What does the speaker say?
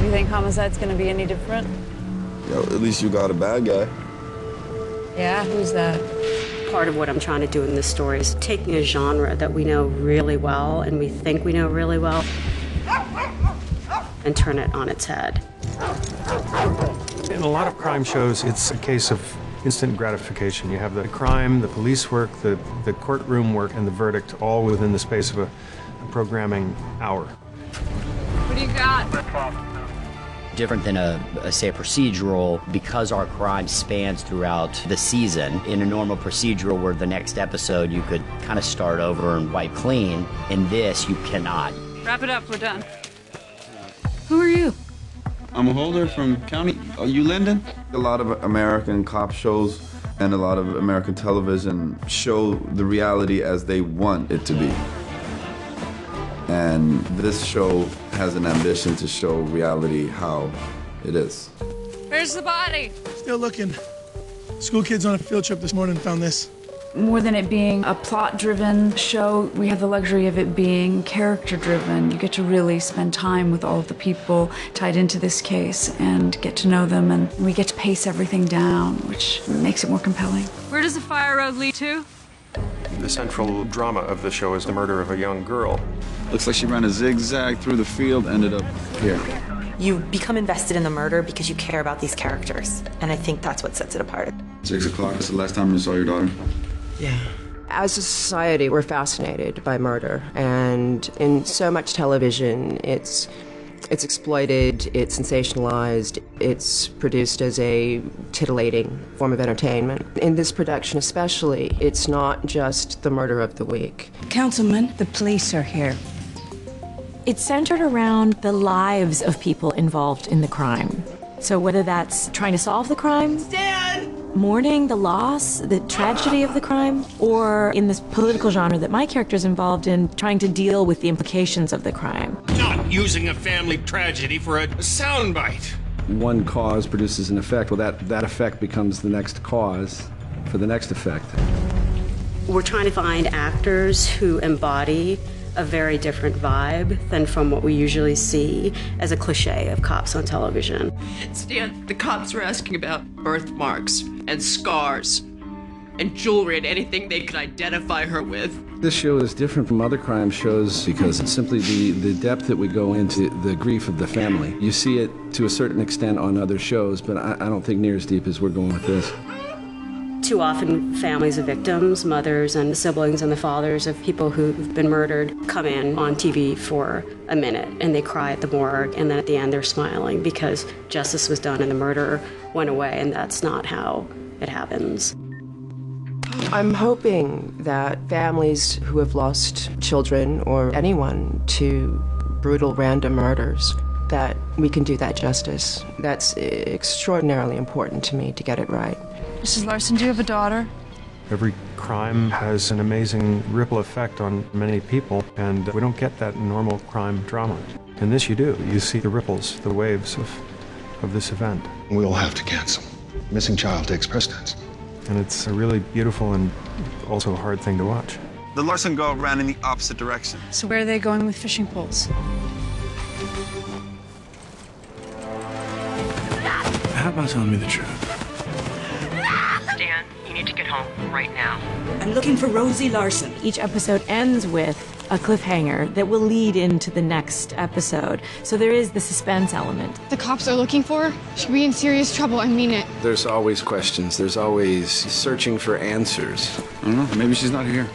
You think homicide's gonna be any different? Yo, at least you got a bad guy. Yeah, who's that? Part of what I'm trying to do in this story is taking a genre that we know really well and we think we know really well and turn it on its head. In a lot of crime shows, it's a case of instant gratification. You have the crime, the police work, the courtroom work, and the verdict all within the space of a programming hour. What do you got? Different than say a procedural, because our crime spans throughout the season. In a normal procedural where the next episode you could kind of start over and wipe clean, in this you cannot. Wrap it up, we're done. Who are you? I'm a Holder from County. Are you Linden? A lot of American cop shows and a lot of American television show the reality as they want it to be. And this show has an ambition to show reality how it is. Where's the body? Still looking. School kids on a field trip this morning found this. More than it being a plot-driven show, we have the luxury of it being character-driven. You get to really spend time with all of the people tied into this case and get to know them, and we get to pace everything down, which makes it more compelling. Where does the fire road lead to? The central drama of the show is the murder of a young girl. Looks like she ran a zigzag through the field, ended up here. You become invested in the murder because you care about these characters, and I think that's what sets it apart. 6 o'clock, that's the last time you saw your daughter? Yeah. As a society, we're fascinated by murder, and in so much television, it's exploited, it's sensationalized, it's produced as a titillating form of entertainment. In this production especially, it's not just the murder of the week. Councilman, the police are here. It's centered around the lives of people involved in the crime. So whether that's trying to solve the crime, mourning the loss, the tragedy of the crime, or in this political genre that my character's involved in, trying to deal with the implications of the crime. Not using a family tragedy for a soundbite. One cause produces an effect. Well, that effect becomes the next cause for the next effect. We're trying to find actors who embody a very different vibe than from what we usually see as a cliche of cops on television. Stan, the cops were asking about birthmarks and scars and jewelry and anything they could identify her with. This show is different from other crime shows because it's simply the depth that we go into the grief of the family. You see it to a certain extent on other shows, but I don't think near as deep as we're going with this. Too often, families of victims, mothers and siblings and the fathers of people who've been murdered come in on TV for a minute and they cry at the morgue, and then at the end they're smiling because justice was done and the murderer went away, and that's not how it happens. I'm hoping that families who have lost children or anyone to brutal random murders, that we can do that justice. That's extraordinarily important to me to get it right. Mrs. Larson, do you have a daughter? Every crime has an amazing ripple effect on many people, and we don't get that in normal crime drama. In this you do. You see the ripples, the waves of this event. We'll have to cancel. Missing child takes precedence. And it's a really beautiful and also a hard thing to watch. The Larson girl ran in the opposite direction. So where are they going with fishing poles? How about telling me the truth? Stan, you need to get home right now. I'm looking for Rosie Larson. Each episode ends with a cliffhanger that will lead into the next episode. So there is the suspense element. The cops are looking for her. She'll be in serious trouble, I mean it. There's always questions. There's always searching for answers. I don't know, maybe she's not here.